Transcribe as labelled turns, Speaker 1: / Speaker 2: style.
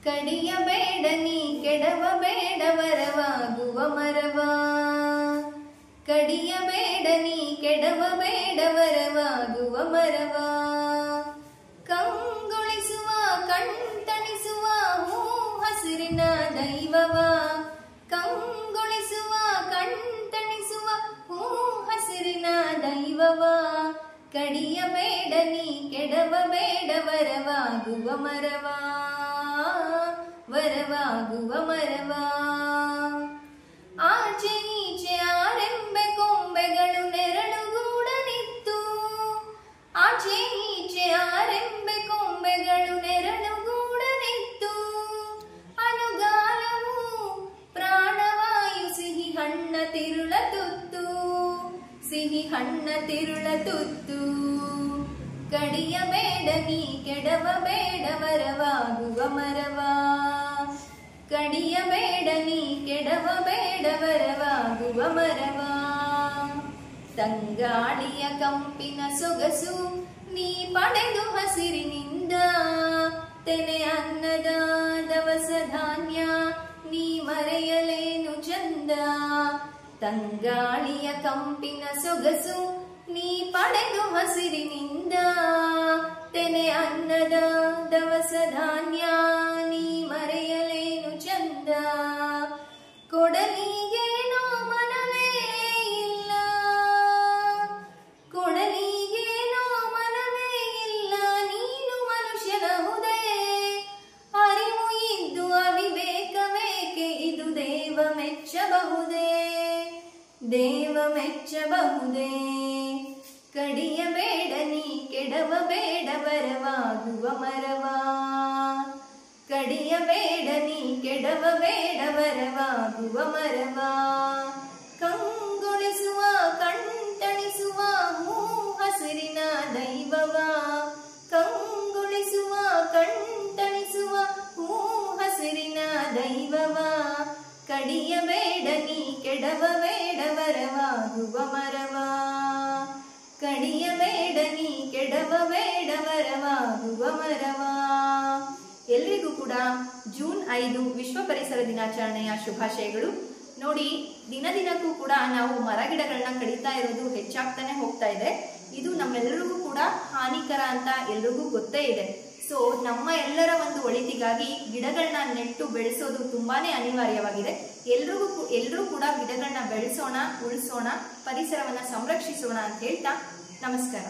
Speaker 1: ಕಡಿಯಬೇಡ ನೀ ಕೆಡವಬೇಡ ವರವಾಗುವ ಮರವ. ಕಡಿಯಬೇಡ ನೀ ಕೆಡವಬೇಡ ವರವಾಗುವ ಮರವ. ಕಂಗೊಳಿಸುವ ಕಣ್ತಣಿಸುವ ಹೂ ಹಸಿರಿನ ದೈವವ. ಕಂಗೊಳಿಸುವ ಕಣ್ತಣಿಸುವ ಹೂ ಹಸಿರಿನ ದೈವವ. ಕಡಿಯಬೇಡ ನೀ ಕೆಡವಬೇಡ ವರವಾಗುವ ಮರವ. ವರವಾಗುವ ಮರವ. ಆಚೆ ಈಚೆ ಆರೆಂಬೆ ಕೊಂಬೆಗಳು ನೆರಳುಗೂಡನಿತ್ತು. ಆಚೆ ಈಚೆ ಆರೆಂಬೆ ಕೊಂಬೆಗಳು ನೆರಳುಗೂಡನಿತ್ತು. ಅನುಗಾಲವು ಪ್ರಾಣವಾಯು ಸಿಹಿ ಹಣ್ಣ ತಿರುಳ ತುತ್ತು. ಸಿಹಿ ಹಣ್ಣ ತಿರುಳ ತುತ್ತು. ಕಡಿಯಬೇಡ ನೀ ಕೆಡವಬೇಡ ವರವಾಗುವ ಮರವ. ಕಡಿಯಬೇಡ ನೀ ಕೆಡವಬೇಡ ವರವಾಗುವ ಮರವ. ತಂಗಾಳಿಯ ಕಂಪಿನ ಸೊಗಸು ನೀ ಪಡೆದು ಹಸಿರಿನಿಂದ. ತೆನೆ ಅನ್ನದ ದವಸ ಧಾನ್ಯ ನೀ ಮರೆಯಲೇನು ಚಂದ. ತಂಗಾಳಿಯ ಕಂಪಿನ ಸೊಗಸು ನೀ ಪಡೆದು ಹಸಿರಿನಿಂದ. ತೆನೆ ಅನ್ನದ ದವಸ ಧಾನ್ಯ ನೀ ಮರೆಯಲೇನು ಚಂದ. ಕೊಡಲಿಗೇನೋ ಮನವೇ ಇಲ್ಲ. ಕೊಡಲಿಗೇನೋ ಮನವೇ ಇಲ್ಲ. ನೀನು ಮನುಷ್ಯನಹುದೇ. ಅರಿವು ಇದ್ದು ಅವಿವೇಕವೇಕೆ ಇದು ದೇವ ಮೆಚ್ಚಬಹುದೇ. ದೇವ ಮೆಚ್ಚಬಹುದೇ. ಕಡಿಯಬೇಡ ನೀ ಕೆಡವಬೇಡ ವರವಾಗುವ ಮರವ. ಕಡಿಯಬೇಡ ನೀ ಕೆಡವಬೇಡ ವರವಾಗುವ ಮರವ. ಕಂಗೊಳಿಸುವ ಕಣ್ತಣಿಸುವ ಹೂ ಹಸಿರಿನ ದೈವವ. ಕಂಗೊಳಿಸುವ ಕಣ್ತಣಿಸುವ ಹೂ ಹಸಿರಿನ ದೈವವ. ಕಡಿಯಬೇಡ ನೀ ಕೆಡವಬೇಡ ವರವಾಗುವ ಮರವ. ಕಡಿಯಬೇಡ ನೀ ಕೆಡವಬೇಡ ವರವಾಗುವ ಮರವ. ಎಲ್ರಿಗೂ ಕೂಡ ಜೂನ್ 5 ವಿಶ್ವ ಪರಿಸರ ದಿನಾಚರಣೆಯ ಶುಭಾಶಯಗಳು. ನೋಡಿ, ದಿನದಿನಕ್ಕೂ ಕೂಡ ನಾವು ಮರಗಿಡಗಳನ್ನ ಕಡಿತಾ ಇರೋದು ಹೆಚ್ಚಾಗ್ತಾನೆ ಹೋಗ್ತಾ ಇದೆ. ಇದು ನಮ್ಮೆಲ್ಲರಿಗೂ ಕೂಡ ಹಾನಿಕರ ಅಂತ ಎಲ್ರಿಗೂ ಗೊತ್ತೇ ಇದೆ. ಸೊ ನಮ್ಮ ಎಲ್ಲರ ಒಂದು ಒಳಿತಿಗಾಗಿ ಗಿಡಗಳನ್ನ ನೆಟ್ಟು ಬೆಳೆಸೋದು ತುಂಬಾನೇ ಅನಿವಾರ್ಯವಾಗಿದೆ. ಎಲ್ಲರೂ ಕೂಡ ಗಿಡಗಳನ್ನ ಬೆಳೆಸೋಣ, ಉಳಿಸೋಣ, ಪರಿಸರವನ್ನ ಸಂರಕ್ಷಿಸೋಣ ಅಂತ ಹೇಳ್ತಾ ನಮಸ್ಕಾರ.